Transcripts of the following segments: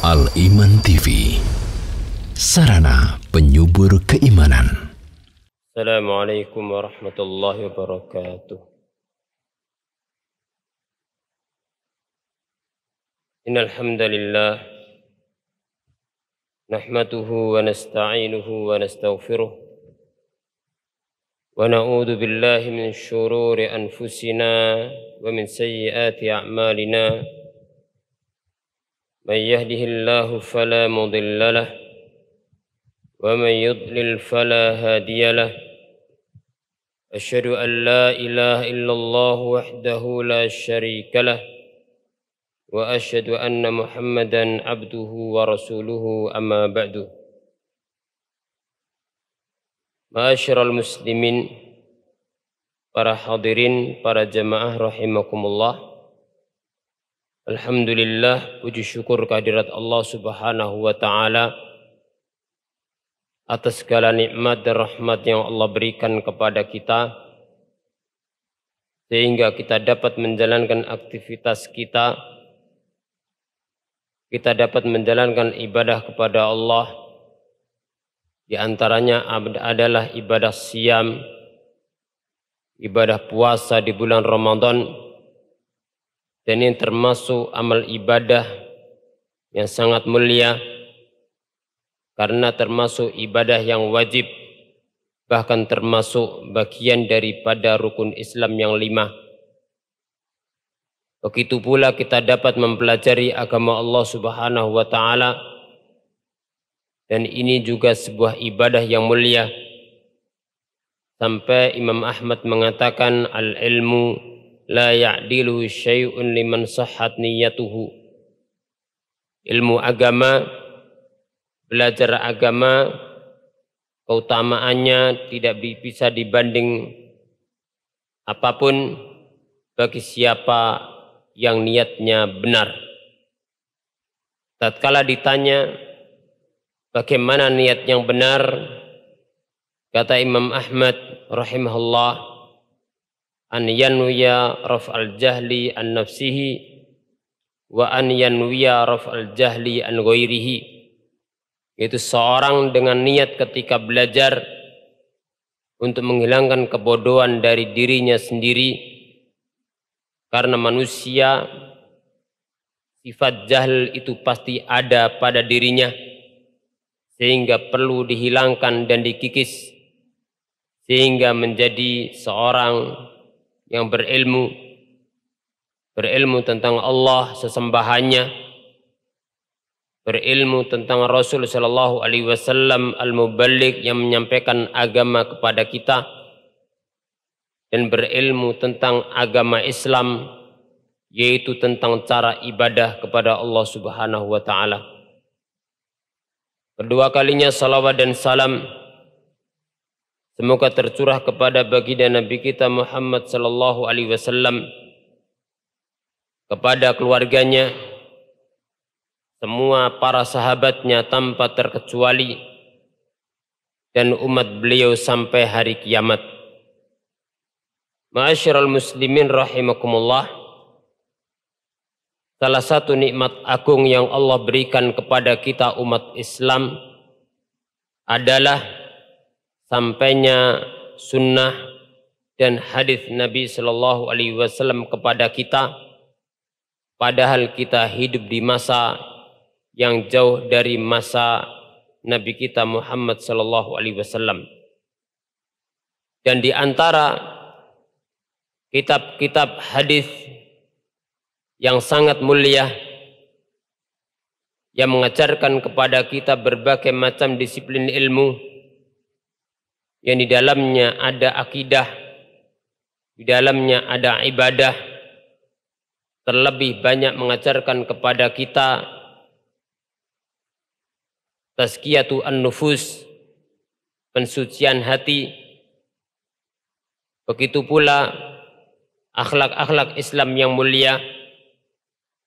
Al-Iman TV, sarana penyubur keimanan. Assalamualaikum warahmatullahi wabarakatuh. Innal hamdalillah nahmaduhu wa nasta'inuhu wa nastaghfiruh wa na'udzu billahi min syururi anfusina wa min sayyiati a'malina. Man yahdihillahu fala mudilla lahu wa man yudlil fala hadiya lahu. Asyhadu an la ilaha illallah wahdahu la syarika lahu wa asyhadu anna Muhammadan abduhu wa rasuluhu, amma ba'du. Ma'asyiral muslimin, para hadirin, para jamaah rahimakumullah. Alhamdulillah, puji syukur kehadirat Allah Subhanahu wa taala atas segala nikmat dan rahmat yang Allah berikan kepada kita, sehingga kita dapat menjalankan aktivitas kita dapat menjalankan ibadah kepada Allah. Di antaranya adalah ibadah siam, ibadah puasa di bulan Ramadan. Dan ini termasuk amal ibadah yang sangat mulia, karena termasuk ibadah yang wajib, bahkan termasuk bagian daripada rukun Islam yang 5. Begitu pula kita dapat mempelajari agama Allah Subhanahu wa taala, dan ini juga sebuah ibadah yang mulia. Sampai Imam Ahmad mengatakan, al-ilmu la ya'diluhu syai'un liman sahhat niyyatuhu. Ilmu agama, belajar agama, keutamaannya tidak bisa dibanding apapun bagi siapa yang niatnya benar. Tatkala ditanya bagaimana niat yang benar, kata Imam Ahmad rahimahullah, an yanwiya raf'al jahli an nafsihi wa an yanwiya raf'al jahli an ghairihi. Yaitu seorang dengan niat ketika belajar untuk menghilangkan kebodohan dari dirinya sendiri, karena manusia sifat jahil itu pasti ada pada dirinya, sehingga perlu dihilangkan dan dikikis, sehingga menjadi seorang yang berilmu tentang Allah sesembahannya, berilmu tentang Rasul sallallahu alaihi wasallam al-muballigh yang menyampaikan agama kepada kita, dan berilmu tentang agama Islam, yaitu tentang cara ibadah kepada Allah Subhanahu wa taala. Kedua kalinya salawat dan salam semoga tercurah kepada baginda Nabi kita Muhammad sallallahu alaihi wasallam, kepada keluarganya, semua para sahabatnya tanpa terkecuali, dan umat beliau sampai hari kiamat. Ma'asyiral muslimin rahimakumullah. Salah satu nikmat agung yang Allah berikan kepada kita umat Islam adalah sampainya sunnah dan hadis Nabi sallallahu alaihi wasallam kepada kita, padahal kita hidup di masa yang jauh dari masa Nabi kita Muhammad sallallahu alaihi wasallam. Dan di antara kitab-kitab hadis yang sangat mulia yang mengajarkan kepada kita berbagai macam disiplin ilmu, yang di dalamnya ada akidah, di dalamnya ada ibadah, terlebih banyak mengajarkan kepada kita tazkiyatu an-nufus, pensucian hati. Begitu pula akhlak-akhlak Islam yang mulia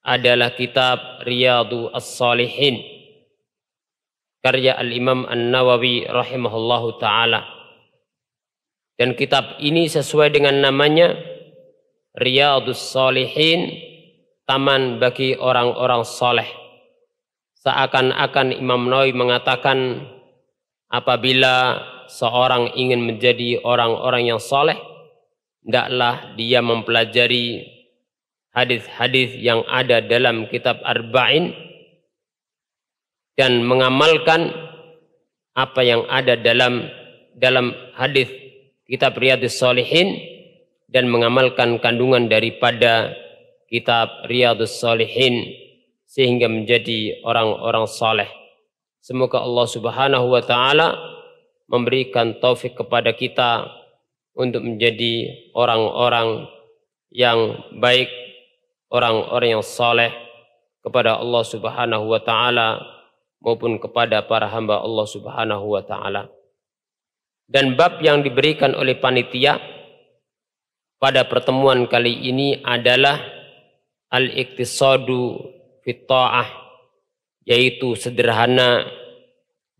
adalah kitab Riyadhus Shalihin, karya Al-Imam An-Nawawi rahimahullahu ta'ala. Dan kitab ini sesuai dengan namanya, Riyadhus Shalihin, taman bagi orang-orang saleh. seakan-akan Imam Nawawi mengatakan apabila seorang ingin menjadi orang-orang yang soleh, hendaklah dia mempelajari hadis-hadis yang ada dalam kitab Arba'in dan mengamalkan apa yang ada dalam hadis kitab Riyadhus Shalihin dan mengamalkan kandungan daripada kitab Riyadhus Shalihin sehingga menjadi orang-orang saleh. Semoga Allah Subhanahu wa taala memberikan taufik kepada kita untuk menjadi orang-orang yang baik, orang-orang yang saleh kepada Allah Subhanahu wa taala maupun kepada para hamba Allah Subhanahu wa taala. Dan bab yang diberikan oleh panitia pada pertemuan kali ini adalah al-iqtisadu fit ta'ah, yaitu sederhana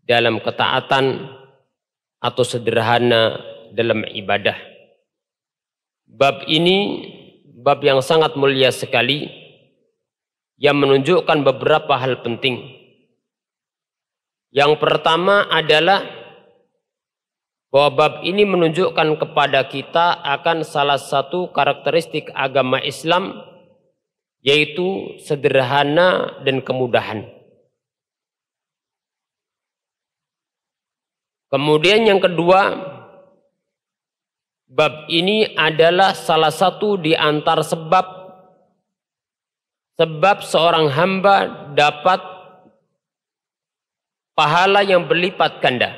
dalam ketaatan atau sederhana dalam ibadah. Bab ini bab yang sangat mulia sekali yang menunjukkan beberapa hal penting. Yang pertama adalah bahwa bab ini menunjukkan kepada kita akan salah satu karakteristik agama Islam, yaitu sederhana dan kemudahan. Kemudian yang kedua, bab ini adalah salah satu di antara sebab seorang hamba dapat pahala yang berlipat ganda.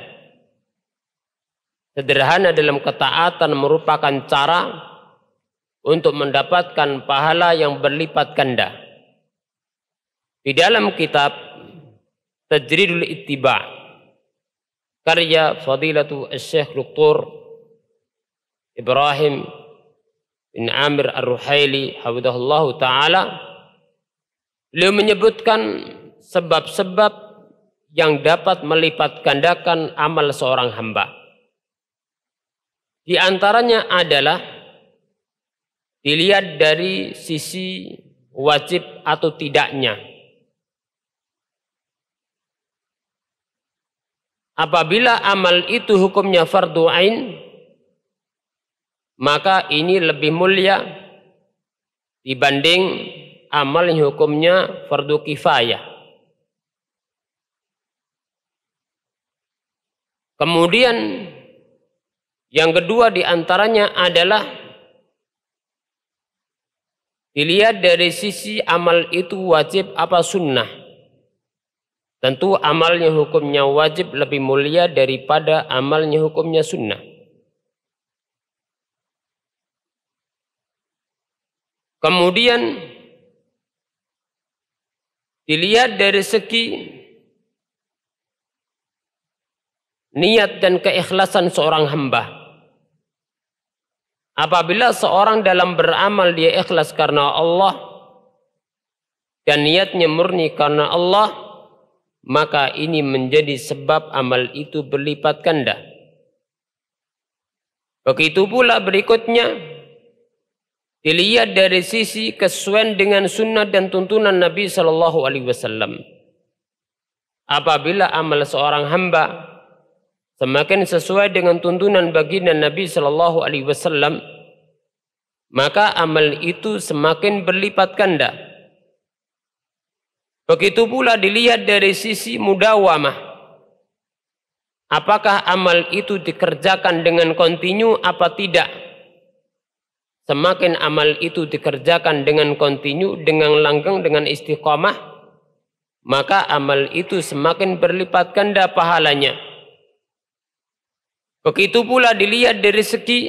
Sederhana dalam ketaatan merupakan cara untuk mendapatkan pahala yang berlipat ganda. Di dalam kitab Tajridul Ittiba' karya Fadilatu Syekh Dr. Ibrahim bin Amir Ar-Ruhaili hafizahullahu taala, beliau menyebutkan sebab-sebab yang dapat melipat gandakan amal seorang hamba. Di antaranya adalah dilihat dari sisi wajib atau tidaknya. Apabila amal itu hukumnya fardu ain, maka ini lebih mulia dibanding amal yang hukumnya fardu kifayah. Kemudian yang kedua di antaranya adalah dilihat dari sisi amal itu wajib apa sunnah. Tentu amalnya hukumnya wajib lebih mulia daripada amalnya hukumnya sunnah. Kemudian dilihat dari segi niat dan keikhlasan seorang hamba. Apabila seorang dalam beramal dia ikhlas karena Allah dan niatnya murni karena Allah, maka ini menjadi sebab amal itu berlipat ganda. Begitu pula berikutnya, dilihat dari sisi kesesuaian dengan sunnah dan tuntunan Nabi Shallallahu Alaihi Wasallam. Apabila amal seorang hamba semakin sesuai dengan tuntunan baginda Nabi Shallallahu Alaihi Wasallam, maka amal itu semakin berlipat ganda. Begitu pula dilihat dari sisi mudawamah. Apakah amal itu dikerjakan dengan kontinu apa tidak? Semakin amal itu dikerjakan dengan kontinu, dengan langgeng, dengan istiqamah, maka amal itu semakin berlipat ganda pahalanya. Begitu pula dilihat dari segi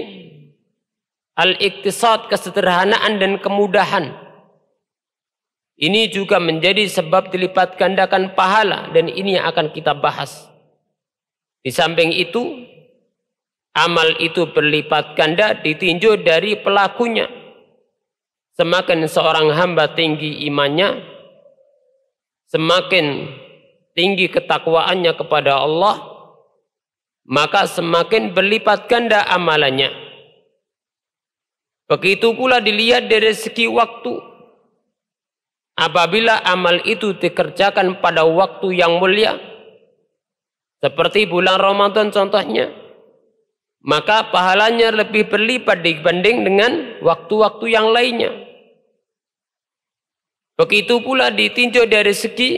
al-iqtisad, kesederhanaan dan kemudahan. Ini juga menjadi sebab dilipat gandakan pahala, dan ini akan kita bahas. Di samping itu, amal itu berlipat ganda ditinjau dari pelakunya. Semakin seorang hamba tinggi imannya, semakin tinggi ketakwaannya kepada Allah, maka semakin berlipat ganda amalannya. Begitu pula dilihat dari segi waktu. apabila amal itu dikerjakan pada waktu yang mulia, seperti bulan Ramadan contohnya, maka pahalanya lebih berlipat dibanding dengan waktu-waktu yang lainnya. Begitu pula ditinjau dari segi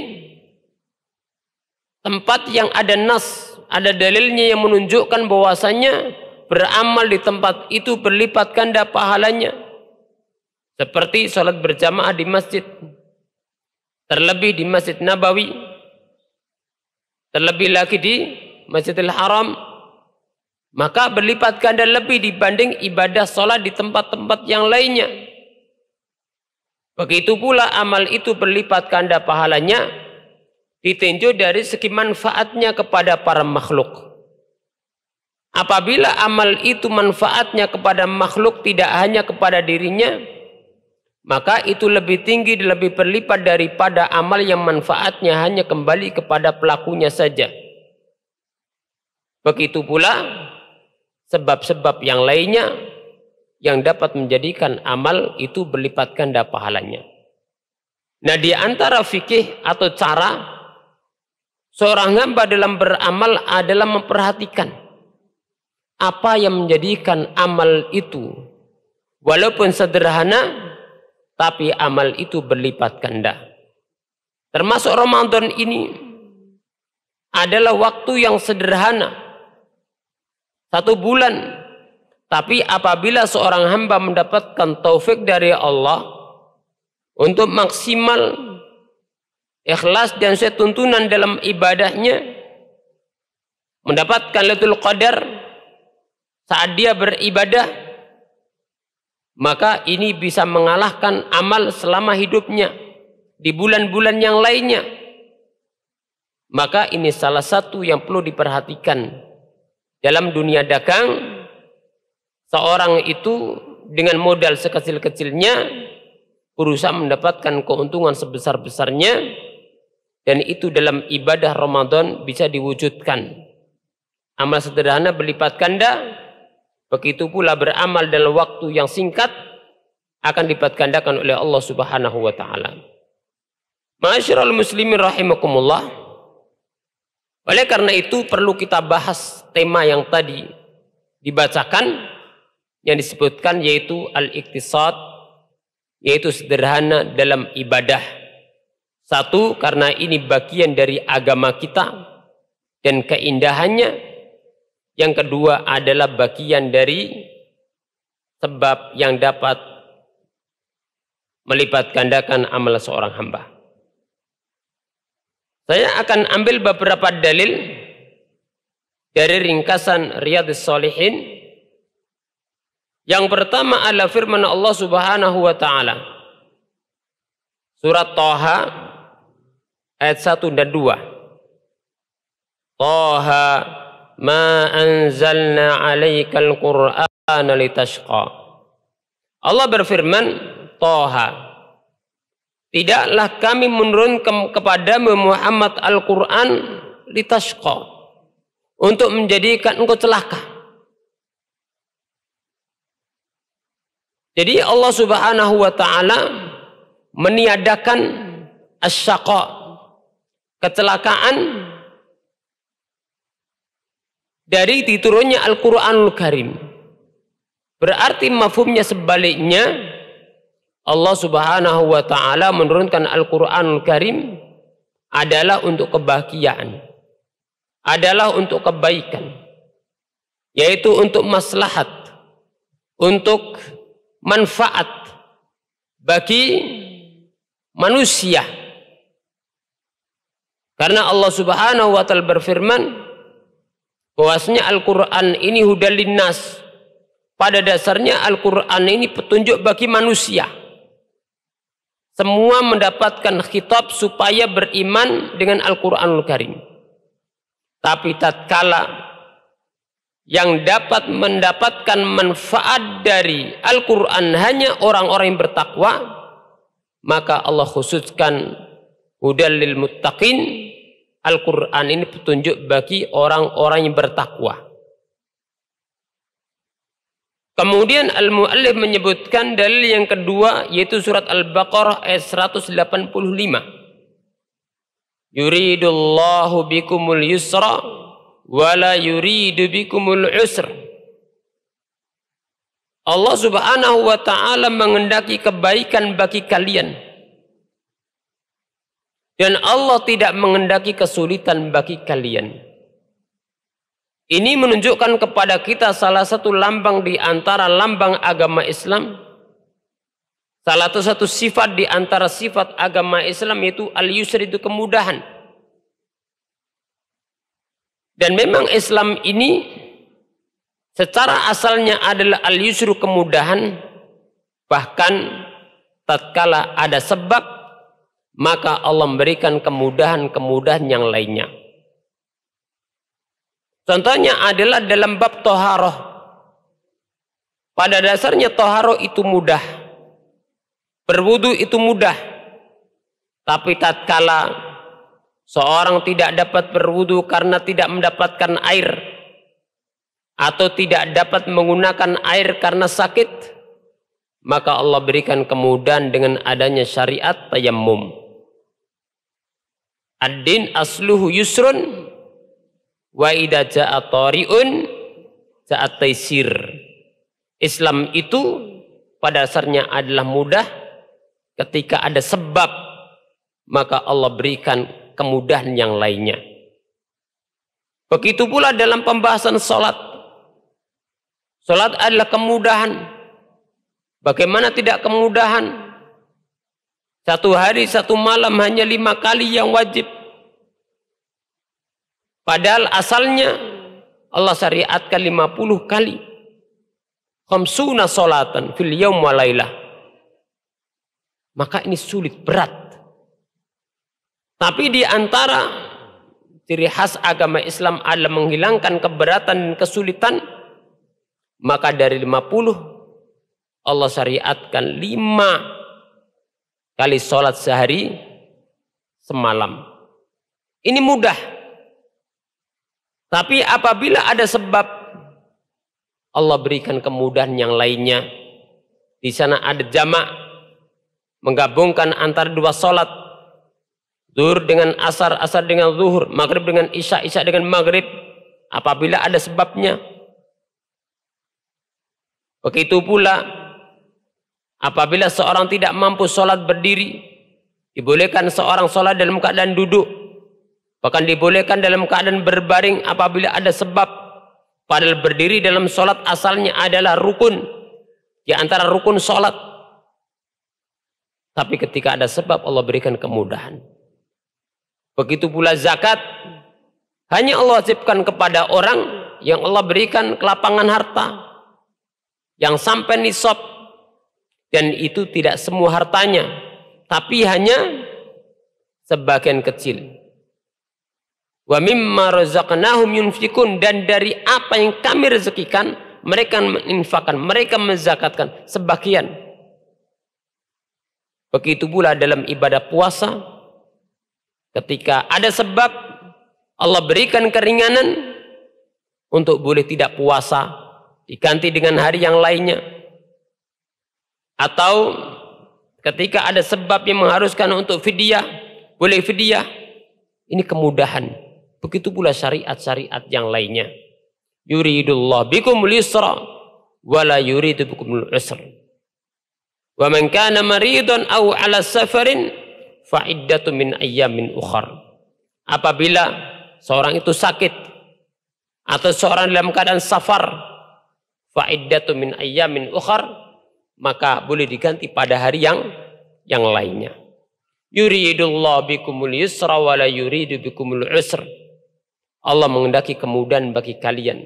tempat yang ada nas, ada dalilnya yang menunjukkan bahwasanya beramal di tempat itu berlipat ganda pahalanya. Seperti sholat berjamaah di masjid, terlebih di Masjid Nabawi, terlebih lagi di Masjidil Haram, maka berlipat ganda lebih dibanding ibadah sholat di tempat-tempat yang lainnya. Begitu pula amal itu berlipat ganda pahalanya ditinjau dari segi manfaatnya kepada para makhluk. Apabila amal itu manfaatnya kepada makhluk tidak hanya kepada dirinya, maka itu lebih tinggi, lebih berlipat daripada amal yang manfaatnya hanya kembali kepada pelakunya saja. Begitu pula sebab-sebab yang lainnya yang dapat menjadikan amal itu berlipat ganda pahalanya. Nah, di antara fikih atau cara seorang hamba dalam beramal adalah memperhatikan apa yang menjadikan amal itu walaupun sederhana, tapi amal itu berlipat ganda. Termasuk Ramadan ini adalah waktu yang sederhana, 1 bulan. Tapi apabila seorang hamba mendapatkan taufik dari Allah untuk maksimal ikhlas dan sesuai tuntunan dalam ibadahnya, mendapatkan Lailatul Qadar saat dia beribadah, maka ini bisa mengalahkan amal selama hidupnya di bulan-bulan yang lainnya. Maka ini salah satu yang perlu diperhatikan dalam dunia dagang. Seorang itu dengan modal sekecil-kecilnya berusaha mendapatkan keuntungan sebesar-besarnya, dan itu dalam ibadah Ramadan bisa diwujudkan. Amal sederhana berlipat ganda, begitu pula beramal dalam waktu yang singkat akan dilipat gandakan oleh Allah Subhanahu wa taala. Ma'asyiral muslimin rahimakumullah. Oleh karena itu perlu kita bahas tema yang tadi dibacakan, yang disebutkan yaitu al-iqtisad, yaitu sederhana dalam ibadah. Satu, karena ini bagian dari agama kita dan keindahannya. Yang kedua adalah bagian dari sebab yang dapat melipat gandakan amal seorang hamba. Saya akan ambil beberapa dalil dari ringkasan Riyadhus Shalihin. Yang pertama adalah firman Allah Subhanahu wa taala. Surat Thaha ayat 1 dan 2. Thaha ma anzalna 'alaikal Qur'ana litashqa. Allah berfirman, Thaha, tidaklah kami menurunkan kepadamu Muhammad Al-Qur'an litashqa, untuk menjadikan engkau celaka. Jadi Allah Subhanahu wa taala meniadakan asyaqa, kecelakaan, dari diturunnya Al-Qur'anul Karim. Berarti mafhumnya sebaliknya, Allah Subhanahu wa taala menurunkan Al-Qur'anul Karim adalah untuk kebahagiaan, adalah untuk kebaikan, yaitu untuk maslahat, untuk manfaat bagi manusia. Karena Allah Subhanahu wa taala berfirman bahwasanya Al-Qur'an ini hudal linnas. Pada dasarnya Al-Qur'an ini petunjuk bagi manusia. Semua mendapatkan khitab supaya beriman dengan Al-Qur'anul Karim. Tapi tatkala yang dapat mendapatkan manfaat dari Al-Quran hanya orang-orang yang bertakwa, maka Allah khususkan hudal lil muttaqin. Al-Quran ini petunjuk bagi orang-orang yang bertakwa. Kemudian al-muallif menyebutkan dalil yang kedua, yaitu surat Al-Baqarah ayat 185. Yuridullahu bikumul yusra wa la yuridu bikumul usra. Allah Subhanahu wa ta'ala menghendaki kebaikan bagi kalian. Dan Allah tidak menghendaki kesulitan bagi kalian. Ini menunjukkan kepada kita salah satu lambang di antara lambang agama Islam. Salah satu sifat di antara sifat agama Islam yaitu al-yusr, itu kemudahan. Dan memang Islam ini secara asalnya adalah al-yusru, kemudahan. Bahkan tatkala ada sebab, maka Allah memberikan kemudahan-kemudahan yang lainnya. Contohnya adalah dalam bab toharoh. Pada dasarnya toharoh itu mudah. Berwudu itu mudah. Tapi tatkala seorang tidak dapat berwudu karena tidak mendapatkan air, atau tidak dapat menggunakan air karena sakit, maka Allah berikan kemudahan dengan adanya syariat tayammum. Ad-din asluhu yusrun wa idza ja'a tari'un ja'a taysir. Islam itu pada dasarnya adalah mudah. Ketika ada sebab, maka Allah berikan kemudahan yang lainnya. Begitu pula dalam pembahasan salat. Salat adalah kemudahan. Bagaimana tidak kemudahan? Satu hari satu malam hanya 5 kali yang wajib. Padahal asalnya Allah syariatkan 50 kali. Khamsuna salatan fil yaum wa lailah. Maka ini sulit, berat. Tapi di antara ciri khas agama Islam adalah menghilangkan keberatan dan kesulitan. Maka dari 50 Allah syariatkan 5 kali sholat sehari semalam. Ini mudah. Tapi apabila ada sebab, Allah berikan kemudahan yang lainnya. Di sana ada jamak, menggabungkan antara 2 sholat, zuhur dengan asar, asar dengan zuhur, maghrib dengan isya, isya dengan maghrib, apabila ada sebabnya. Begitu pula apabila seorang tidak mampu sholat berdiri, dibolehkan seorang sholat dalam keadaan duduk, bahkan dibolehkan dalam keadaan berbaring apabila ada sebab. Padahal berdiri dalam sholat asalnya adalah rukun di antara rukun sholat. Tapi ketika ada sebab, Allah berikan kemudahan. Begitu pula zakat, hanya Allah wajibkan kepada orang yang Allah berikan kelapangan harta yang sampai nisab, dan itu tidak semua hartanya, tapi hanya sebagian kecil. Wa mimma razaqnahum yunfikun, dan dari apa yang kami rezekikan mereka menginfakkan, mereka menzakatkan sebagian. Begitu pula dalam ibadah puasa, ketika ada sebab, Allah berikan keringanan untuk boleh tidak puasa, diganti dengan hari yang lainnya. Atau ketika ada sebab yang mengharuskan untuk fidyah, boleh fidyah. Ini kemudahan. Begitu pula syariat-syariat yang lainnya. Yuridullah bikumul yusra wa la yuridu bikumul usra. Wa man kana maridan aw ala safarin fa iddatu min ayyamin ukhar. Apabila seorang itu sakit atau seorang dalam keadaan safar, fa iddatu min ayyamin ukhar, maka boleh diganti pada hari yang lainnya. Yuridullah bikumul yusra wa la yuridu bikumul usra. Allah menghendaki kemudahan bagi kalian,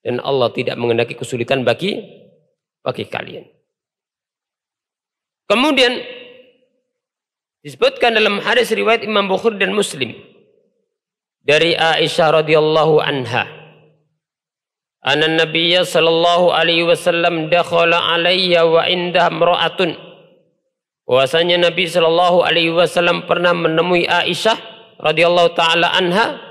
dan Allah tidak menghendaki kesulitan bagi kalian. Kemudian disebutkan dalam hadis riwayat Imam Bukhari dan Muslim dari Aisyah radhiyallahu anha, anna Nabiyya sallallahu alaihi wasallam dakhala alayya wa indaha imra'atun. Bahwasanya Nabi sallallahu alaihi wasallam pernah menemui Aisyah radhiyallahu taala anha,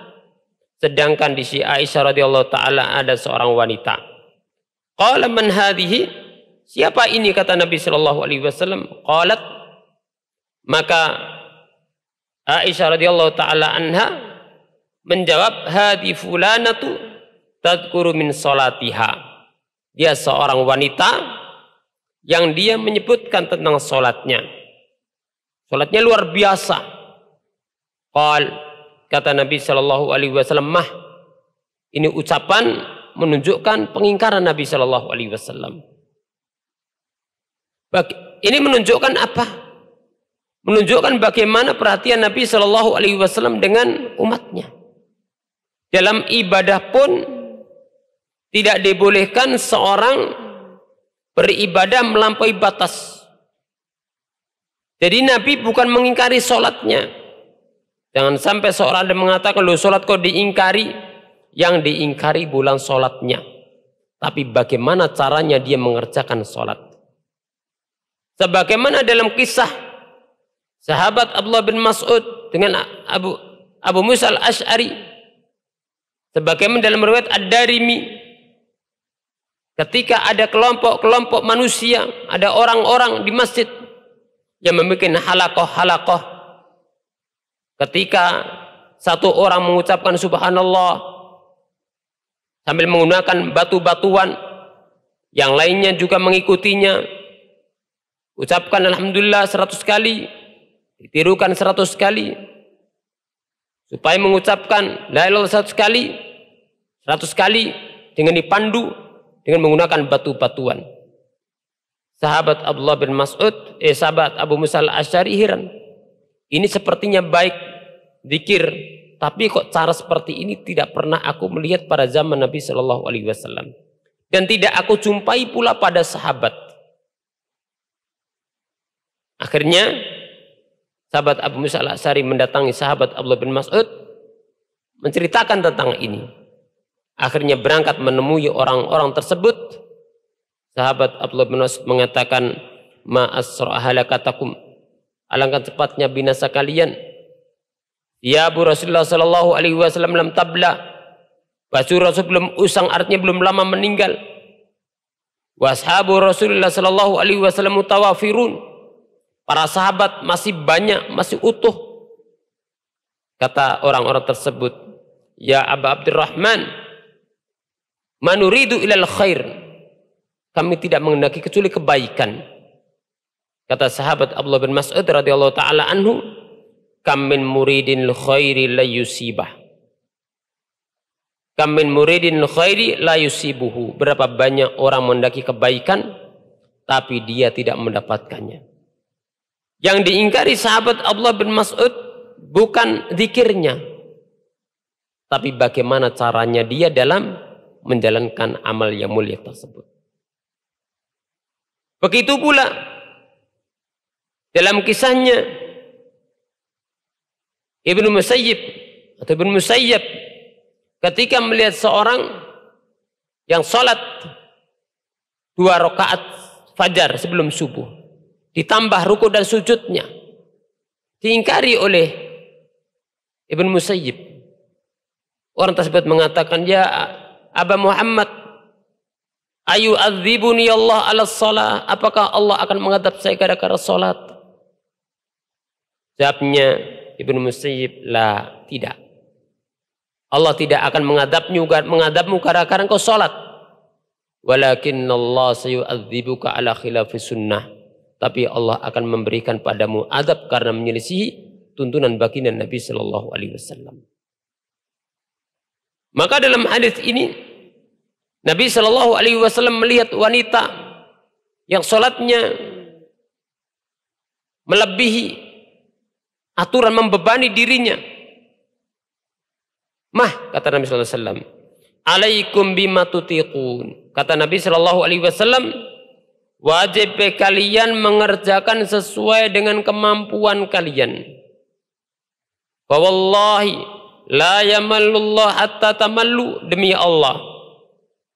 sedangkan di sisi Aisyah radhiyallahu taala ada seorang wanita. Qala man hadhihi? Siapa ini, kata Nabi sallallahu alaihi wasallam. Qalat, maka Aisyah radhiyallahu taala anha menjawab, hadi fulanatu tadhkuru min salatiha. Dia seorang wanita yang dia menyebutkan tentang salatnya. Salatnya luar biasa. Kata Nabi sallallahu alaihi wasallam, mah, ini ucapan menunjukkan pengingkaran Nabi sallallahu alaihi wasallam. Ini menunjukkan apa? Menunjukkan bagaimana perhatian Nabi sallallahu alaihi wasallam dengan umatnya. Dalam ibadah pun tidak dibolehkan seorang beribadah melampaui batas. Jadi Nabi bukan mengingkari sholatnya. Jangan sampai seorang ada mengatakan, loh sholat kok diingkari. Yang diingkari bukan sholatnya, tapi bagaimana caranya dia mengerjakan sholat. Sebagaimana dalam kisah sahabat Abdullah bin Mas'ud dengan Abu Musa al-Ash'ari, sebagaimana dalam riwayat Ad-Darimi, ketika ada kelompok-kelompok manusia, ada orang-orang di masjid yang membuat halakoh-halakoh, ketika satu orang mengucapkan subhanallah sambil menggunakan batu-batuan, yang lainnya juga mengikutinya, ucapkan alhamdulillah 100 kali, ditirukan 100 kali, supaya mengucapkan la ilaha illallah 100 kali dengan dipandu dengan menggunakan batu-batuan. Sahabat Abdullah bin Mas'ud, sahabat Abu Musa al-Ash'ari heran. Ini sepertinya baik zikir, tapi kok cara seperti ini tidak pernah aku melihat pada zaman Nabi Shallallahu Alaihi Wasallam, dan tidak aku jumpai pula pada sahabat. Akhirnya sahabat Abu Musa al-Ash'ari mendatangi sahabat Abdullah bin Mas'ud menceritakan tentang ini. Akhirnya berangkat menemui orang-orang tersebut. Sahabat Abdullah bin Mas'ud mengatakan, ma asra halakatakum, alangkah cepatnya binasa kalian. Ya Abu Rasulullah sallallahu alaihi wasallam lam tabla. Baju Rasul belum usang, artinya belum lama meninggal. Washabu Rasulullah sallallahu alaihi wasallam mutawafirun. Para sahabat masih banyak, masih utuh. Kata orang-orang tersebut, ya Aba Abdurrahman, manuridu ilal khair. Kami tidak menghendaki kecuali kebaikan. Kata sahabat Abdullah bin Mas'ud radhiyallahu taala anhu, kam min muridin khairi la yusibah. Kam min muridin khairi la yusibuhu. Berapa banyak orang mendaki kebaikan tapi dia tidak mendapatkannya. Yang diingkari sahabat Abdullah bin Mas'ud bukan zikirnya, tapi bagaimana caranya dia dalam menjalankan amal yang mulia tersebut. Begitu pula dalam kisahnya Ibnu Musayyib ketika melihat seorang yang sholat 2 rakaat fajar sebelum subuh, ditambah ruku dan sujudnya, diingkari oleh Ibnu Musayyib. Orang tersebut mengatakan, ya Aba Muhammad, ayu adzibuni Allah ala shalah, apakah Allah akan mengadab saya gara-gara sholat? Jawabnya Ibnu Musayyib, la, tidak. Allah tidak akan mengadabmu gara-gara engkau sholat. Walakin Allah sayu'adzibuka ala khilafi sunnah. Tapi Allah akan memberikan padamu adab karena menyelisihi tuntunan baginda Nabi Sallallahu Alaihi Wasallam. Maka dalam hadis ini Nabi Sallallahu Alaihi Wasallam melihat wanita yang sholatnya melebihi aturan, membebani dirinya. Mah, kata Nabi sallallahu alaihi wasallam, alaikum bima tutiqun. Kata Nabi sallallahu alaihi wasallam, wajib kalian mengerjakan sesuai dengan kemampuan kalian. Wa wallahi la yamallullah hatta tamallu. Demi Allah,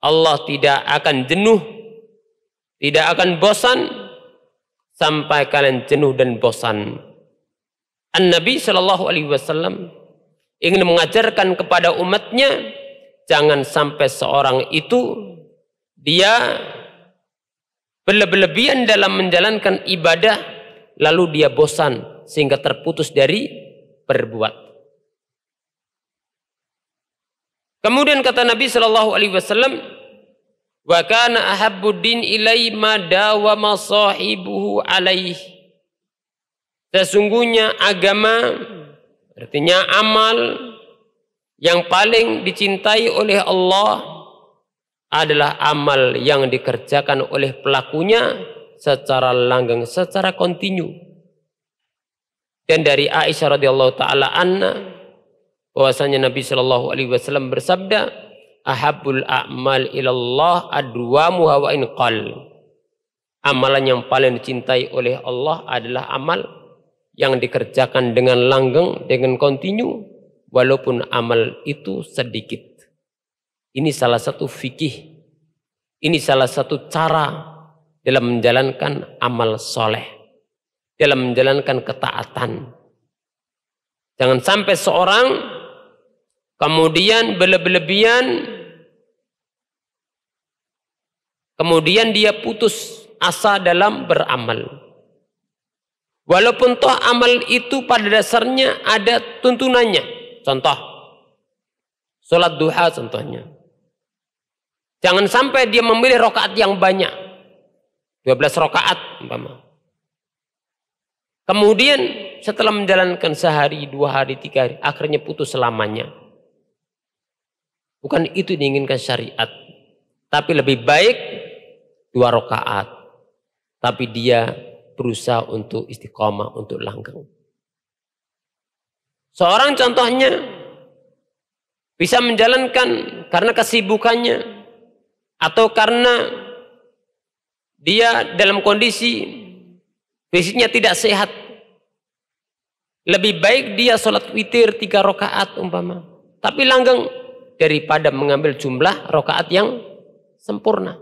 Allah tidak akan jenuh, tidak akan bosan sampai kalian jenuh dan bosan. An-Nabi Shallallahu Alaihi Wasallam ingin mengajarkan kepada umatnya, jangan sampai seorang itu dia berlebihan dalam menjalankan ibadah, lalu dia bosan sehingga terputus dari berbuat. Kemudian kata Nabi Shallallahu Alaihi Wasallam, wa kana ahabbud din ilai ma dawama sahibuhu alaih. Sesungguhnya agama, artinya amal yang paling dicintai oleh Allah adalah amal yang dikerjakan oleh pelakunya secara langgeng, secara kontinu. Dan dari Aisyah radhiyallahu taala anha bahwasanya Nabi Shallallahu Alaihi Wasallam bersabda, ahabul a'mal ilallah adwamuha wa in qal. Amalan yang paling dicintai oleh Allah adalah amal yang dikerjakan dengan langgeng, dengan kontinu, walaupun amal itu sedikit. Ini salah satu fikih, ini salah satu cara dalam menjalankan amal soleh, dalam menjalankan ketaatan. Jangan sampai seorang kemudian berlebihan, kemudian dia putus asa dalam beramal. Walaupun toh amal itu pada dasarnya ada tuntunannya. Contoh, sholat duha contohnya. Jangan sampai dia memilih rakaat yang banyak, 12 rakaat umpama. Kemudian setelah menjalankan sehari, 2 hari, 3 hari, akhirnya putus selamanya. Bukan itu diinginkan syariat. Tapi lebih baik 2 rakaat. Tapi dia berusaha untuk istiqomah, untuk langgeng. Seorang contohnya bisa menjalankan karena kesibukannya atau karena dia dalam kondisi fisiknya tidak sehat. Lebih baik dia sholat witir 3 rakaat umpama. Tapi langgeng daripada mengambil jumlah rakaat yang sempurna.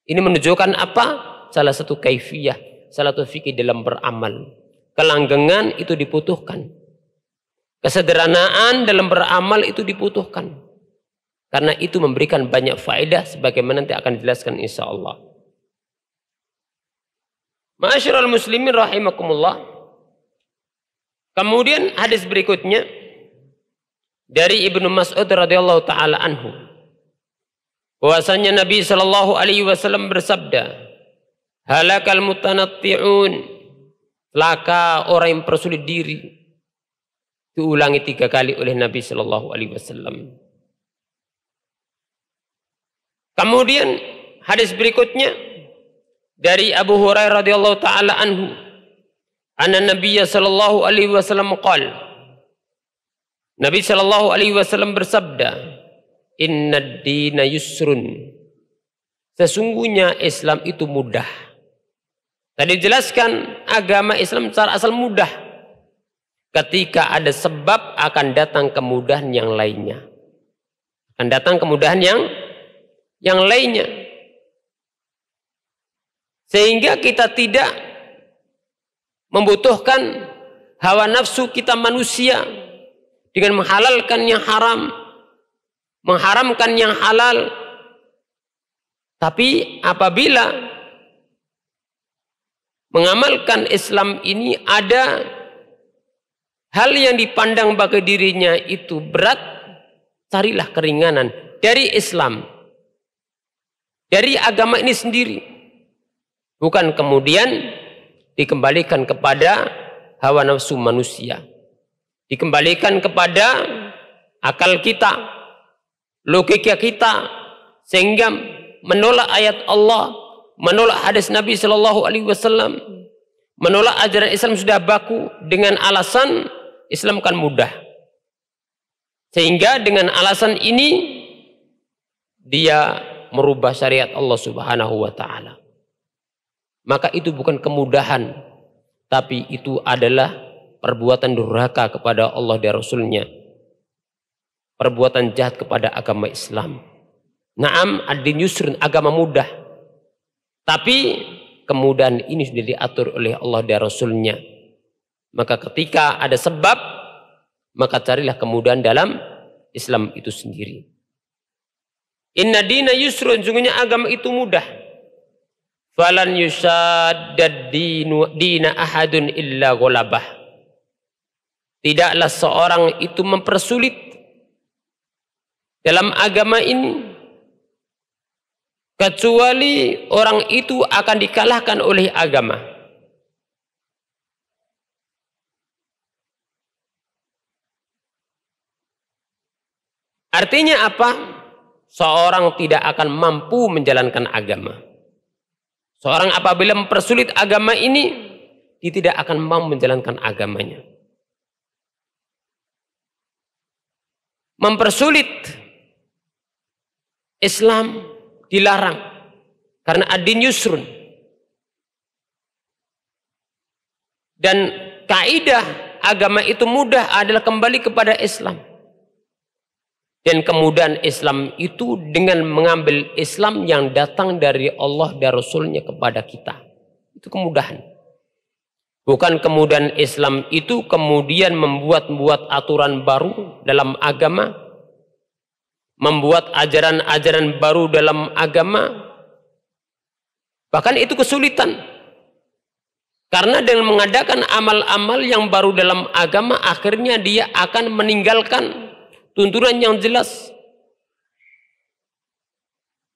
Ini menunjukkan apa? Salah satu kaifiyah, salah satu fikih dalam beramal. Kelanggengan itu dibutuhkan. Kesederhanaan dalam beramal itu dibutuhkan. Karena itu memberikan banyak faedah sebagaimana nanti akan dijelaskan insyaallah. Ma'asyiral muslimin rahimakumullah. Kemudian hadis berikutnya dari Ibnu Mas'ud radhiyallahu taala anhu, bahwasanya Nabi sallallahu alaihi wasallam bersabda, halakal mutanatti'un, celaka orang yang persulit diri. Diulangi 3 kali oleh Nabi sallallahu alaihi wasallam. Kemudian hadis berikutnya dari Abu Hurairah radhiyallahu taala anhu, anna Nabiy sallallahu alaihi wasallam qala, Nabi Shallallahu Alaihi Wasallam bersabda, Innad dina yusrun. Sesungguhnya Islam itu mudah. Tadi dijelaskan agama Islam secara asal mudah. Ketika ada sebab akan datang kemudahan yang lainnya. Akan datang kemudahan yang lainnya. Sehingga kita tidak membutuhkan hawa nafsu kita manusia dengan menghalalkan yang haram, mengharamkan yang halal. Tapi apabila mengamalkan Islam ini ada hal yang dipandang bagi dirinya itu berat, carilah keringanan dari Islam, dari agama ini sendiri. Bukan kemudian dikembalikan kepada hawa nafsu manusia. Dikembalikan kepada akal kita, logika kita, sehingga menolak ayat Allah, menolak hadis Nabi Shallallahu Alaihi Wasallam, menolak ajaran Islam sudah baku dengan alasan Islam kan mudah. Sehingga dengan alasan ini dia merubah syariat Allah Subhanahu Wa Taala. Maka itu bukan kemudahan, tapi itu adalah perbuatan durhaka kepada Allah dan Rasulnya. Perbuatan jahat kepada agama Islam. Naam ad-din yusrun, agama mudah. Tapi kemudahan ini sudah diatur oleh Allah dan Rasulnya. Maka ketika ada sebab, maka carilah kemudahan dalam Islam itu sendiri. Inna dina yusrun, sungguhnya agama itu mudah. Falan yusaddad dina ahadun illa ghalabah. Tidaklah seorang itu mempersulit dalam agama ini kecuali orang itu akan dikalahkan oleh agama. Artinya apa? Seorang tidak akan mampu menjalankan agama. Seorang apabila mempersulit agama ini, dia tidak akan mampu menjalankan agamanya. Mempersulit Islam dilarang karena ad-din yusrun. Dan kaidah agama itu mudah adalah kembali kepada Islam. Dan kemudahan Islam itu dengan mengambil Islam yang datang dari Allah dan Rasulnya kepada kita. Itu kemudahan. Bukan kemudahan Islam itu kemudian membuat aturan baru dalam agama. Membuat ajaran-ajaran baru dalam agama. Bahkan itu kesulitan. Karena dengan mengadakan amal-amal yang baru dalam agama, akhirnya dia akan meninggalkan tuntunan yang jelas,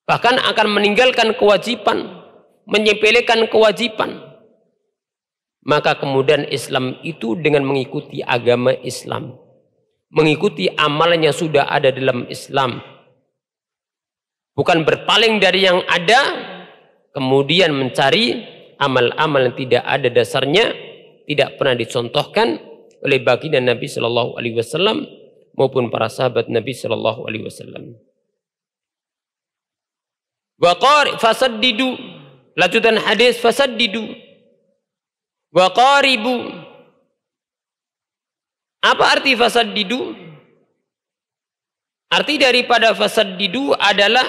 bahkan akan meninggalkan kewajiban, menyepelekan kewajiban. Maka kemudian Islam itu dengan mengikuti agama Islam, mengikuti amalan yang sudah ada dalam Islam, bukan berpaling dari yang ada, kemudian mencari amal-amal yang tidak ada dasarnya, tidak pernah dicontohkan oleh baginda Nabi Shallallahu Alaihi Wasallam maupun para sahabat Nabi Shallallahu Alaihi Wasallam. Waqari fasaddidu, lanjutan hadis fasaddidu. Waqaribu. Apa arti fasaddidu? Arti daripada fasaddidu adalah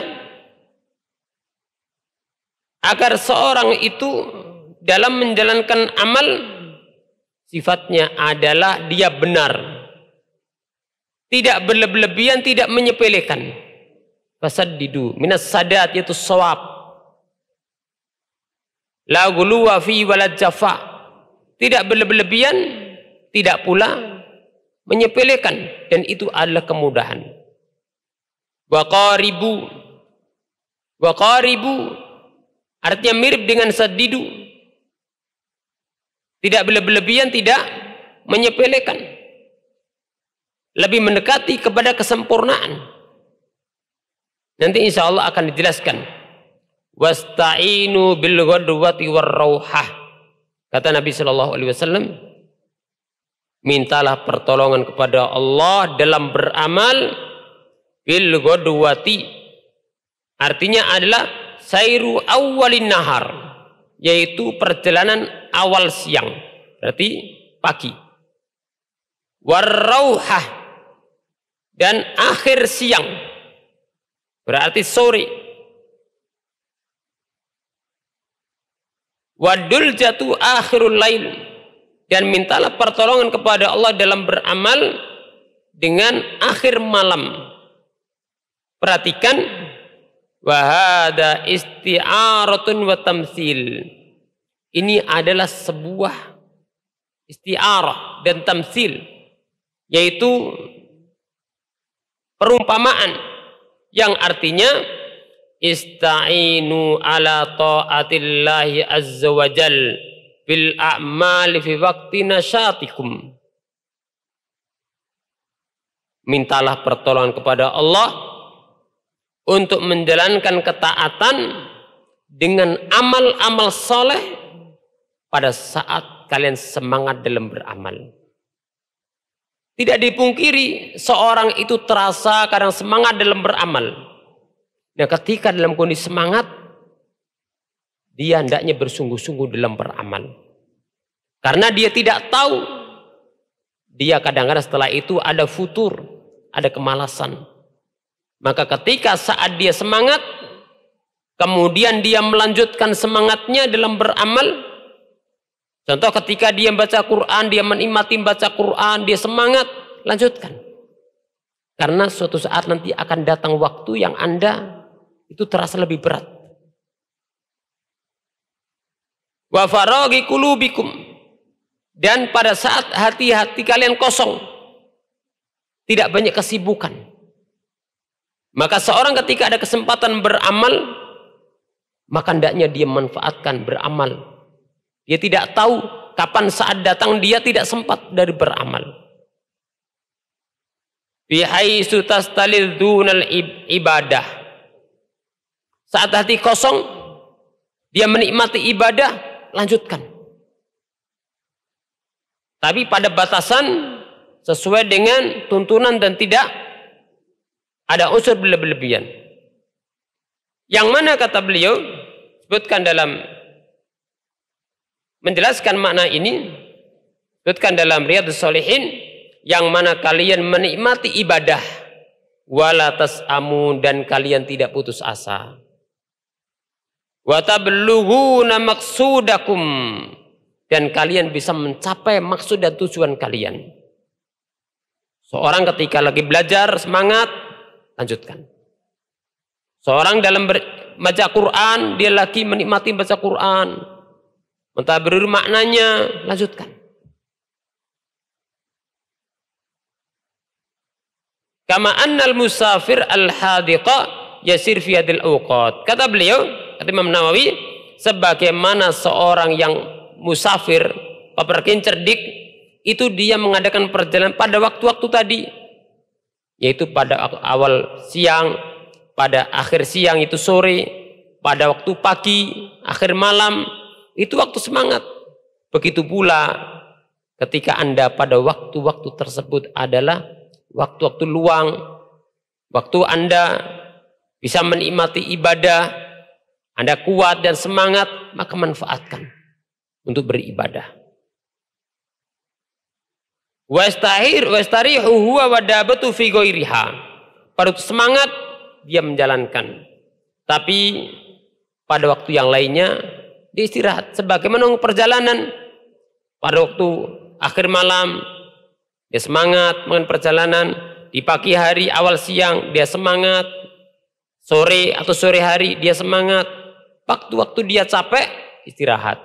agar seorang itu dalam menjalankan amal sifatnya adalah dia benar. Tidak berlebihan, tidak menyepelekan. Fasaddidu minas sadat, yaitu shawab. La ghuluwa fi walad jafa. Tidak berlebihan, tidak pula menyepelekan, dan itu adalah kemudahan. Waqaribu. Waqaribu artinya mirip dengan saddidu. Tidak berlebihan, tidak menyepelekan. Lebih mendekati kepada kesempurnaan. Nanti insya Allah akan dijelaskan. Wasta'inu bil ghadwati war rauhah. Kata Nabi Shallallahu Alaihi Wasallam, mintalah pertolongan kepada Allah dalam beramal bil ghadwati. Artinya adalah sairu awwalin nahar, yaitu perjalanan awal siang, berarti pagi. War rauhah, dan akhir siang, berarti sore. Wadul jatuh akhirul lail, dan mintalah pertolongan kepada Allah dalam beramal dengan akhir malam. Perhatikan, wahada isti'aratun wa tamsil. Ini adalah sebuah isti'arah dan tamsil, yaitu perumpamaan yang artinya ista'inu ala ta'atillahi azza wa jal bil a'mali fi waqti nasyatikum. Mintalah pertolongan kepada Allah untuk menjalankan ketaatan dengan amal-amal soleh pada saat kalian semangat dalam beramal. Tidak dipungkiri seorang itu terasa kadang semangat dalam beramal. Nah, ketika dalam kondisi semangat, dia hendaknya bersungguh-sungguh dalam beramal. Karena dia tidak tahu, dia kadang-kadang setelah itu ada futur, ada kemalasan. Maka ketika saat dia semangat, kemudian dia melanjutkan semangatnya dalam beramal. Contoh ketika dia baca Quran, dia menikmati baca Quran, dia semangat, lanjutkan. Karena suatu saat nanti akan datang waktu yang Anda itu terasa lebih berat. Wa faraghi qulubikum, dan pada saat hati-hati kalian kosong, tidak banyak kesibukan, maka seorang ketika ada kesempatan beramal, maka hendaknya dia manfaatkan beramal. Dia tidak tahu kapan saat datang dia tidak sempat dari beramal. Bihaitsu tastalidunal ibadah. Saat hati kosong, dia menikmati ibadah, lanjutkan. Tapi pada batasan sesuai dengan tuntunan dan tidak ada unsur berlebihan. Yang mana kata beliau sebutkan dalam menjelaskan makna ini, sebutkan dalam Riyadhus Shalihin, yang mana kalian menikmati ibadah, wala tas'amun, dan kalian tidak putus asa, wa tablughuna maqsudakum, dan kalian bisa mencapai maksud dan tujuan kalian. Seorang ketika lagi belajar semangat, lanjutkan. Seorang dalam baca Quran, dia lagi menikmati baca Quran, mentadabur maknanya, lanjutkan. Kama annal musafir al-hadiqa yasir fi hadil awqat. Kata beliau, kata Imam Nawawi, sebagaimana seorang yang musafir, pepergian cerdik, itu dia mengadakan perjalanan pada waktu-waktu tadi, yaitu pada awal siang, pada akhir siang itu sore, pada waktu pagi, akhir malam, itu waktu semangat. Begitu pula ketika Anda pada waktu-waktu tersebut adalah waktu-waktu luang, waktu Anda bisa menikmati ibadah, Anda kuat dan semangat, maka manfaatkan untuk beribadah. Wastarihu huwa wadabatu fi ghairiha. Pada waktu semangat dia menjalankan, tapi pada waktu yang lainnya dia istirahat. Sebagaimana perjalanan, pada waktu akhir malam dia semangat melakukan perjalanan, di pagi hari awal siang dia semangat, sore atau sore hari dia semangat, waktu-waktu dia capek istirahat.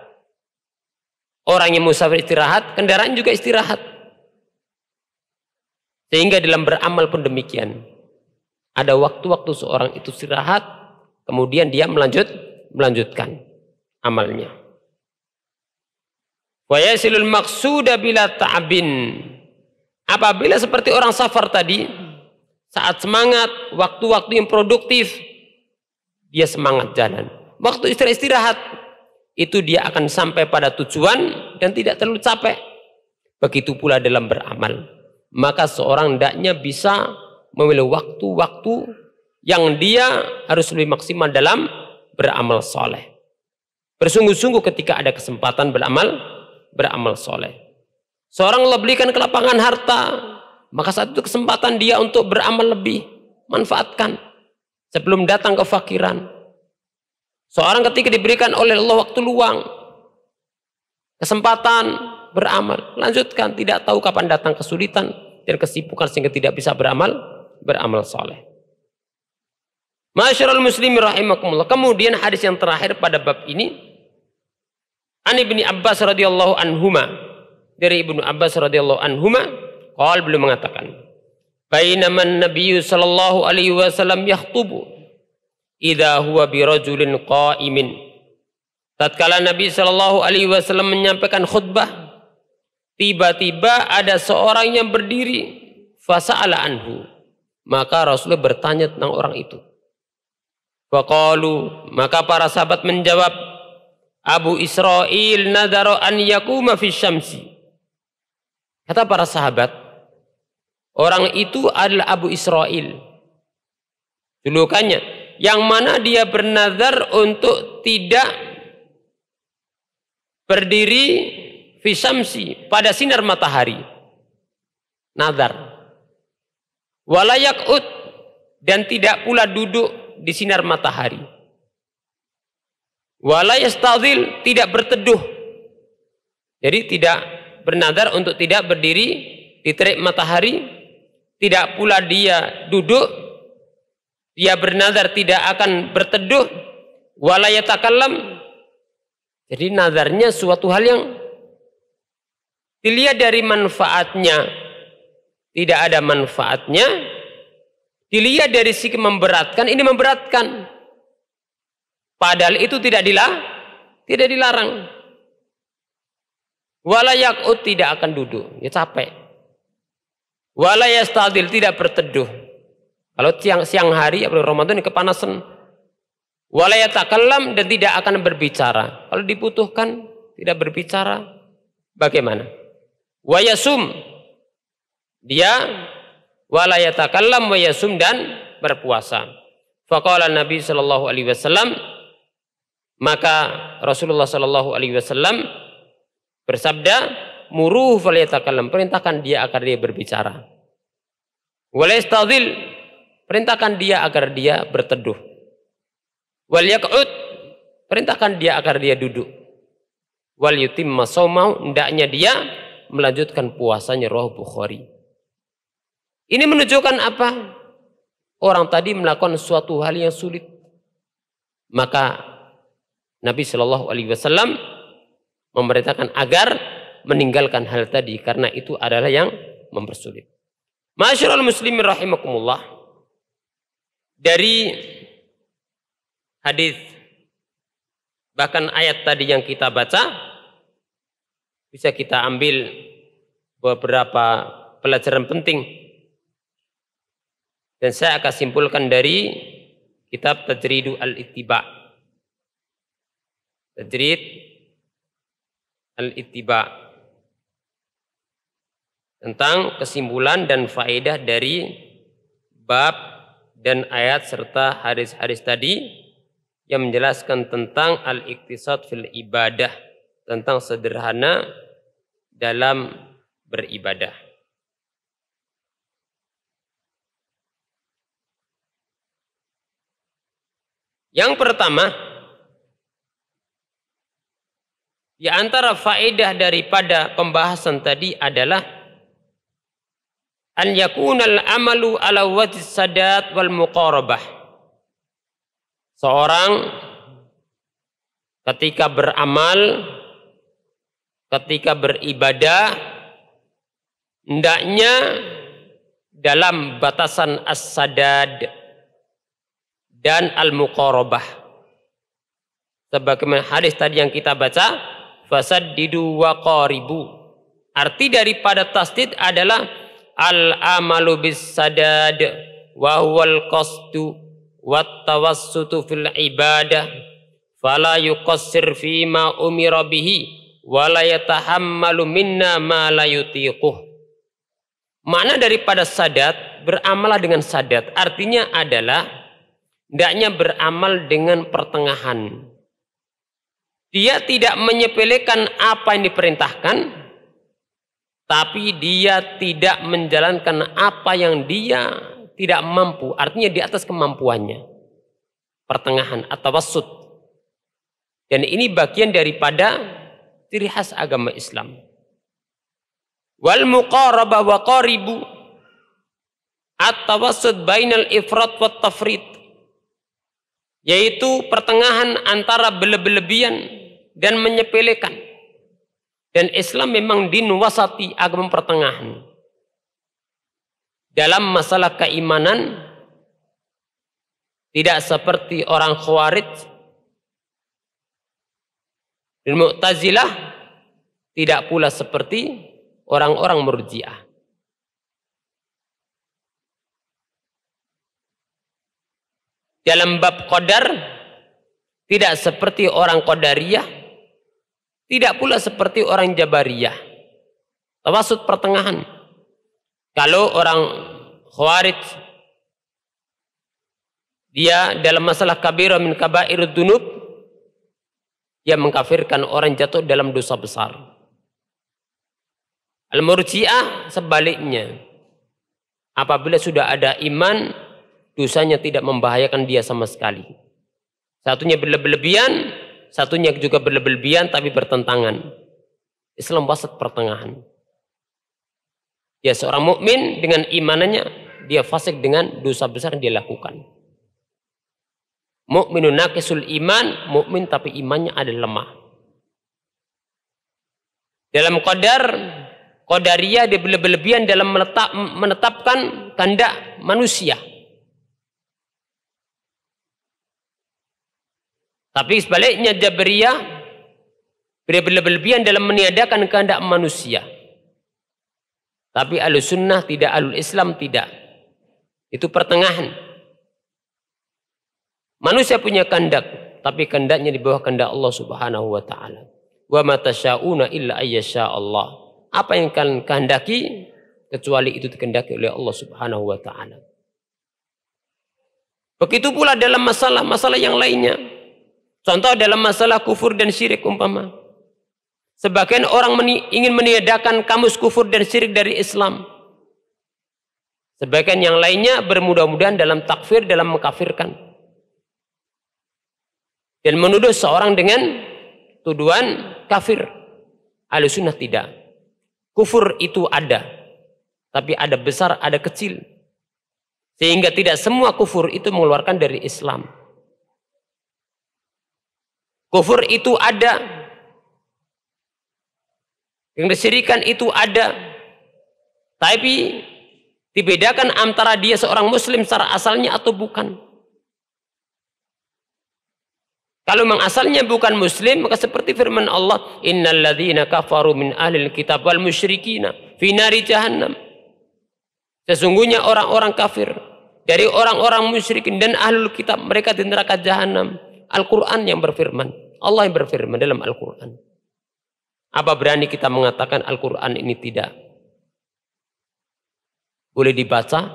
Orang yang musafir istirahat, kendaraan juga istirahat. Sehingga dalam beramal pun demikian. Ada waktu-waktu seorang itu istirahat, kemudian dia melanjutkan amalnya. Wa yasilul maqsuda bila ta'abin. Apabila seperti orang safar tadi, saat semangat, waktu-waktu yang produktif, dia semangat jalan. Waktu istirahat, itu dia akan sampai pada tujuan dan tidak terlalu capek. Begitu pula dalam beramal. Maka seorang hendaknya bisa memilih waktu-waktu yang dia harus lebih maksimal dalam beramal soleh. Bersungguh-sungguh ketika ada kesempatan beramal soleh. Seorang Allah berikan kelapangan harta, maka saat itu kesempatan dia untuk beramal lebih, manfaatkan sebelum datang kefakiran. Seorang ketika diberikan oleh Allah waktu luang, kesempatan beramal, lanjutkan. Tidak tahu kapan datang kesulitan dan kesibukan sehingga tidak bisa beramal soleh. Masyarul muslimin rahimakumullah. Kemudian hadis yang terakhir pada bab ini, An Ibni Abbas radhiyallahu anhuma, dari Ibnu Abbas radhiyallahu anhuma, qala, beliau mengatakan, bainaman nabiyyu sallallahu alaihi wasallam yakhutubu idza huwa bi rajulin qa'imin. Tatkala Nabi sallallahu alaihi wasallam menyampaikan khutbah, tiba-tiba ada seorang yang berdiri, fasa'ala anhu, maka Rasulullah bertanya tentang orang itu. Faqalu, maka para sahabat menjawab, Abu Israil nadara an yakuma fi syamsi. Kata para sahabat, orang itu adalah Abu Israil, julukannya, yang mana dia bernazar untuk tidak berdiri fi syamsi, pada sinar matahari. Nazar. Wala yaq'ud, dan tidak pula duduk di sinar matahari. Wala yastadhil, tidak berteduh. Jadi tidak bernazar untuk tidak berdiri di terik matahari, tidak pula dia duduk Dia bernazar tidak akan berteduh, wala yatakallam. Jadi nazarnya suatu hal yang dilihat dari manfaatnya, tidak ada manfaatnya. Dilihat dari segi memberatkan, ini memberatkan. Padahal itu tidak dilarang. Wala yaqut, tidak akan duduk, ya capek. Wala yastadil, tidak berteduh. Kalau siang hari apalagi Ramadan ini kepanasan. Wala yatakallam, dan tidak akan berbicara. Kalau dibutuhkan tidak berbicara, bagaimana? Wa yasum, dia wala yatakallam wa yasum, dan berpuasa. Faqala Nabi sallallahu alaihi wasallam, maka Rasulullah sallallahu alaihi wasallam bersabda, muruhu falyatakallam, perintahkan dia agar dia berbicara. Wala yastadil, perintahkan dia agar dia berteduh. Wal yaq'ud, perintahkan dia agar dia duduk. Wal yutimma shaumau, hendaknya dia melanjutkan puasanya. Riwayat Bukhari. Ini menunjukkan apa? Orang tadi melakukan suatu hal yang sulit. Maka Nabi Shallallahu Alaihi Wasallam memerintahkan agar meninggalkan hal tadi, karena itu adalah yang mempersulit. Ma'asyiral muslimin rahimakumullah. Dari hadis bahkan ayat tadi yang kita baca, bisa kita ambil beberapa pelajaran penting. Dan saya akan simpulkan dari kitab Tajridu al-Ittiba. Tajrid al-Ittiba, tentang kesimpulan dan faedah dari bab dan ayat serta hadis-hadis tadi yang menjelaskan tentang al-iqtisad fil ibadah, tentang sederhana dalam beribadah. Yang pertama, di antara faedah daripada pembahasan tadi adalah an yakunal amalu ala wajh sadat wal muqarabah. Seorang ketika beramal, ketika beribadah, hendaknya dalam batasan as-sadad dan al-muqarabah. Sebagaimana hadis tadi yang kita baca, fasaddidu wa qaribu. Arti daripada tasdid adalah al-amalu bis-sadad wa huwal qasdu wat tawassutu fil ibadah fala yuqassir fima umira bihi wa la yatahammalu minna ma la yutiquh. Makna daripada sadat, beramalah dengan sadat, artinya adalah hendaknya beramal dengan pertengahan. Dia tidak menyepelekan apa yang diperintahkan, tapi dia tidak menjalankan apa yang dia tidak mampu, artinya di atas kemampuannya. Pertengahan atau wasut. Dan ini bagian daripada ciri khas agama Islam. Wal muqarabah wa qaribu at-tawassut bainal ifrat wa tafrid, yaitu pertengahan antara berlebihan dan menyepelekan. Dan Islam memang din wasati, agama pertengahan. Dalam masalah keimanan, tidak seperti orang Khawarij dan Mu'tazilah, tidak pula seperti orang-orang Murji'ah. Dalam bab qadar, tidak seperti orang Qadariyah, tidak pula seperti orang Jabariyah. Tawasud pertengahan. Kalau orang Khawarij, dia dalam masalah kabirah min kabairud dunub, dia mengkafirkan orang jatuh dalam dosa besar. Al-Murji'ah sebaliknya, apabila sudah ada iman, dosanya tidak membahayakan dia sama sekali. Satunya berlebihan, satunya juga berlebihan tapi bertentangan. Islam wasat pertengahan. Dia seorang mukmin dengan imanannya, dia fasik dengan dosa besar yang dia lakukan. Mukminun naqisul iman, mukmin tapi imannya ada lemah. Dalam qadariyah dia berlebihan dalam menetapkan kehendak manusia. Tapi sebaliknya Jabriyah berlebihan dalam meniadakan kehendak manusia. Tapi Ahlus Sunnah tidak, Ahlul Islam tidak. Itu pertengahan. Manusia punya kehendak, tapi kehendaknya di bawah kehendak Allah Subhanahu wa taala. Wa ma tasyauna illa ayyasha Allah. Apa yang kalian kehendaki kecuali itu dikehendaki oleh Allah Subhanahu wa taala. Begitu pula dalam masalah-masalah yang lainnya. Contoh dalam masalah kufur dan syirik umpama. Sebagian orang ingin meniadakan kamus kufur dan syirik dari Islam. Sebagian yang lainnya bermudah-mudahan dalam takfir, dalam mengkafirkan. Dan menuduh seorang dengan tuduhan kafir. Ahlus Sunnah tidak. Kufur itu ada. Tapi ada besar, ada kecil. Sehingga tidak semua kufur itu mengeluarkan dari Islam. Kufur itu ada. Yang kesyirikan itu ada. Tapi dibedakan antara dia seorang muslim secara asalnya atau bukan. Kalau memang asalnya bukan muslim, maka seperti firman Allah, innal ladzina kafaru min ahlil kitab wal musyrikina fi nari jahannam. Sesungguhnya orang-orang kafir dari orang-orang musyrikin dan ahlul kitab, mereka di neraka jahanam. Al-Quran yang berfirman, Allah yang berfirman dalam Al-Quran. Apa berani kita mengatakan Al-Quran ini tidak boleh dibaca,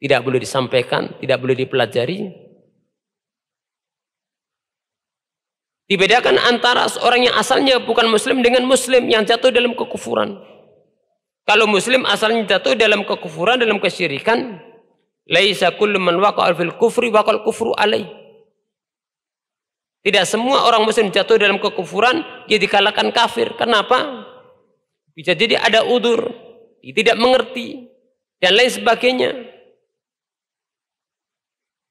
tidak boleh disampaikan, tidak boleh dipelajari? Dibedakan antara seorang yang asalnya bukan muslim dengan muslim yang jatuh dalam kekufuran. Kalau muslim asalnya jatuh dalam kekufuran, dalam kesyirikan, laisa kullu man waqa'a fil kufri waqal kufru alaih. Tidak semua orang muslim jatuh dalam kekufuran dia dikalahkan kafir. Kenapa? Bisa jadi ada udzur, tidak mengerti dan lain sebagainya.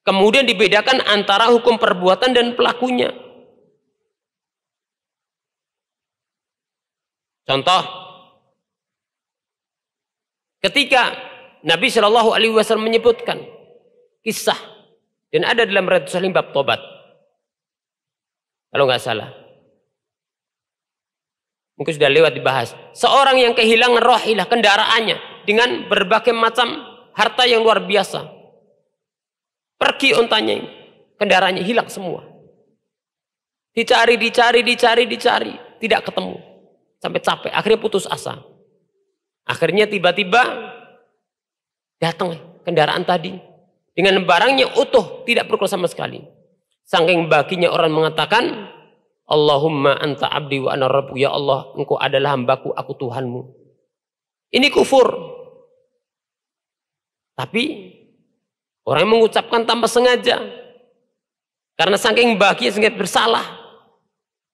Kemudian dibedakan antara hukum perbuatan dan pelakunya. Contoh, ketika Nabi Shallallahu Alaihi Wasallam menyebutkan kisah dan ada dalam Riyadhus Shalihin bab tobat, kalau nggak salah, mungkin sudah lewat dibahas. Seorang yang kehilangan rahilah kendaraannya dengan berbagai macam harta yang luar biasa, pergi ontanya, kendaraannya hilang semua, dicari, tidak ketemu. Sampai capek, akhirnya putus asa. Akhirnya tiba-tiba datang kendaraan tadi dengan barangnya utuh, tidak berkurang sama sekali. Saking baginya orang mengatakan, Allahumma anta abdi wa ana rabbu, ya Allah, engkau adalah hambaku, aku Tuhanmu. Ini kufur. Tapi orang yang mengucapkan tanpa sengaja, karena saking bahagia sehingga bersalah,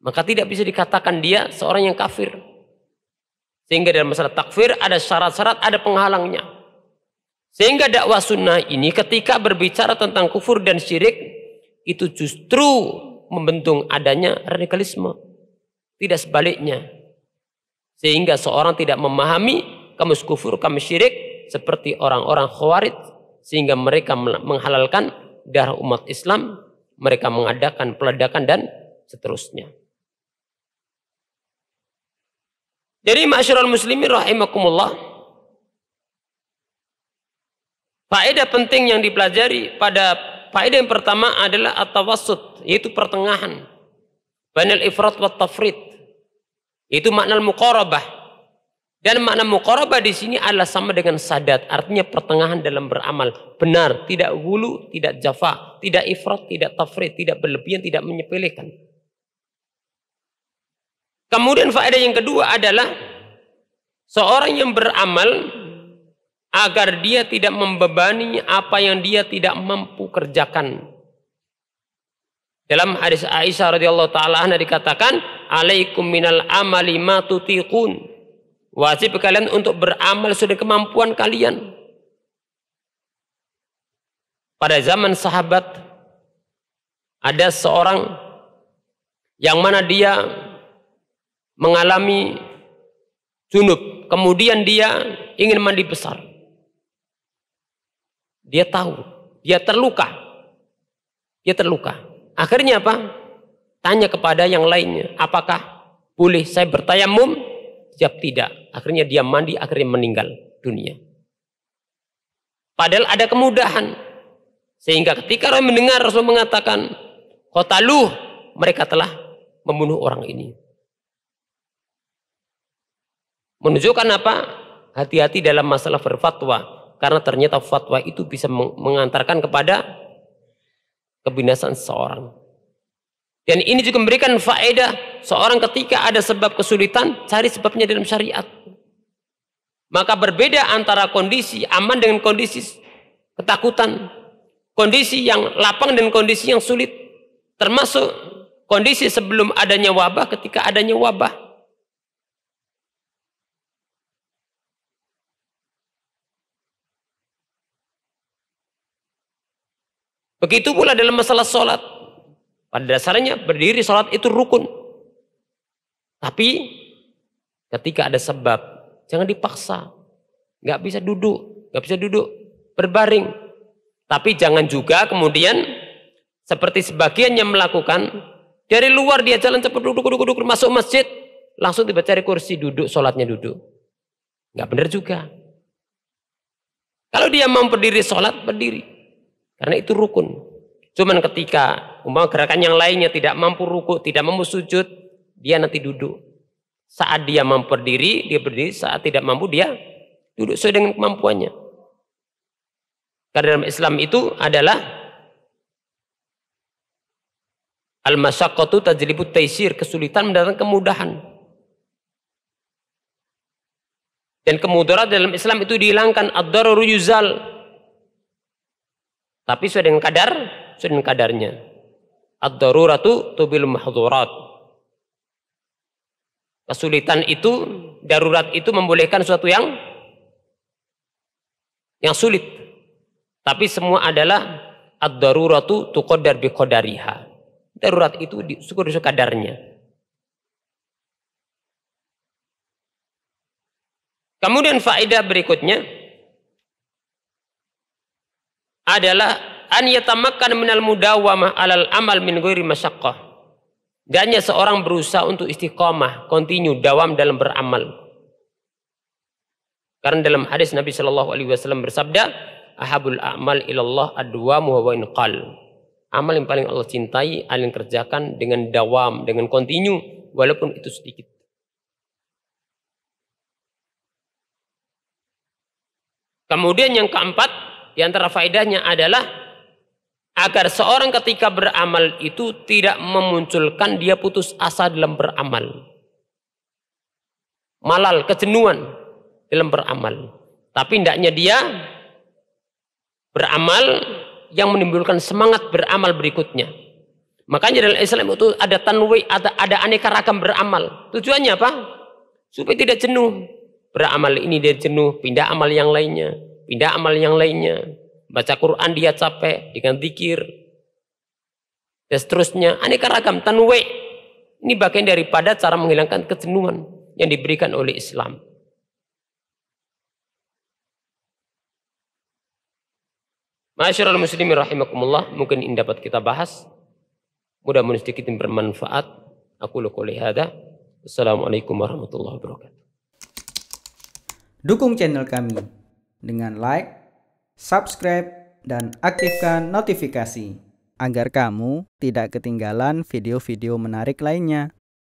maka tidak bisa dikatakan dia seorang yang kafir. Sehingga dalam masalah takfir ada syarat-syarat, ada penghalangnya. Sehingga dakwah sunnah ini ketika berbicara tentang kufur dan syirik, itu justru membendung adanya radikalisme. Tidak sebaliknya. Sehingga seorang tidak memahami kamus kufur, kamus syirik seperti orang-orang khawarij. Sehingga mereka menghalalkan darah umat Islam. Mereka mengadakan peledakan dan seterusnya. Jadi ma'asyiral muslimin rahimakumullah, faedah penting yang dipelajari pada faedah yang pertama adalah at-tawassut, yaitu pertengahan. Bainal ifrat wa tafrid. Itu makna muqarabah. Dan makna muqarabah di sini adalah sama dengan sadat, artinya pertengahan dalam beramal, benar, tidak hulu, tidak jafa, tidak ifrat, tidak tafrid, tidak berlebihan, tidak menyepelekan. Kemudian faedah yang kedua adalah seorang yang beramal agar dia tidak membebani apa yang dia tidak mampu kerjakan. Dalam hadis Aisyah radhiyallahu taala anha dikatakan, "Alaikum minal amali ma tutiqun." Wajib kalian untuk beramal sesuai kemampuan kalian. Pada zaman sahabat Ada seorang yang mana dia mengalami junub, kemudian dia ingin mandi besar. Dia tahu, dia terluka. Akhirnya apa? Tanya kepada yang lainnya, apakah boleh saya bertayamum? Jawab tidak. Akhirnya dia mandi, akhirnya meninggal dunia. Padahal ada kemudahan. Sehingga ketika orang mendengar Rasul mengatakan, qataluh, mereka telah membunuh orang ini. Menunjukkan apa? Hati-hati dalam masalah berfatwa. Karena ternyata fatwa itu bisa mengantarkan kepada kebinasaan seseorang. Dan ini juga memberikan faedah, seorang ketika ada sebab kesulitan, cari sebabnya dalam syariat. Maka berbeda antara kondisi aman dengan kondisi ketakutan. Kondisi yang lapang dan kondisi yang sulit. Termasuk kondisi sebelum adanya wabah, ketika adanya wabah. Begitu pula dalam masalah sholat. Pada dasarnya berdiri sholat itu rukun. Tapi ketika ada sebab, jangan dipaksa. Nggak bisa duduk berbaring. Tapi jangan juga kemudian seperti sebagian yang melakukan, dari luar dia jalan cepat duduk, masuk masjid, langsung tiba cari kursi duduk, sholatnya duduk. Nggak benar juga. Kalau dia mau berdiri sholat, berdiri. Karena itu rukun. Cuman ketika umpama gerakan yang lainnya tidak mampu ruku, tidak mampu sujud, dia nanti duduk. Saat dia mampu berdiri, dia berdiri. Saat tidak mampu, dia duduk sesuai dengan kemampuannya. Karena dalam Islam itu adalah al-masyaqqatu tajlibut taisir, kesulitan mendatangkan kemudahan. Dan kemudarat dalam Islam itu dihilangkan, ad-dararu yuzal. Tapi sesuai dengan kadarnya. Ad-daruratu tubil mahdhurat. Kesulitan itu, darurat itu membolehkan sesuatu yang sulit. Tapi semua adalah ad-daruratu tuqaddar biqadariha. Darurat itu diukur kadarnya. Kemudian faedah berikutnya adalah an yatamakkan minal mudawamah alal amal min ghairi masyaqqah. Dan seorang berusaha untuk istiqamah, continue, dawam dalam beramal. Karena dalam hadis Nabi Shallallahu Alaihi Wasallam bersabda, ahabul a'mal ilallah adwamu wa in qal. Amal yang paling Allah cintai, yang kerjakan dengan dawam, dengan continue, walaupun itu sedikit. Kemudian yang keempat, di antara faedahnya adalah agar seorang ketika beramal itu tidak memunculkan dia putus asa dalam beramal. Malal, kejenuhan dalam beramal. Tapi hendaknya dia beramal yang menimbulkan semangat beramal berikutnya. Makanya dalam Islam itu ada tanwi, ada aneka ragam beramal. Tujuannya apa? Supaya tidak jenuh. Beramal ini dia jenuh, pindah amal yang lainnya. Baca Quran dia capek dengan zikir. Dan seterusnya, aneka ragam tanwi. Ini bagian daripada cara menghilangkan kejenuhan yang diberikan oleh Islam. Ma'asyiral muslimin rahimakumullah, mungkin ini dapat kita bahas. Mudah-mudahan sedikit bermanfaat. Aku qouli hadza. Wassalamualaikum warahmatullahi wabarakatuh. Dukung channel kami dengan like, subscribe, dan aktifkan notifikasi agar kamu tidak ketinggalan video-video menarik lainnya.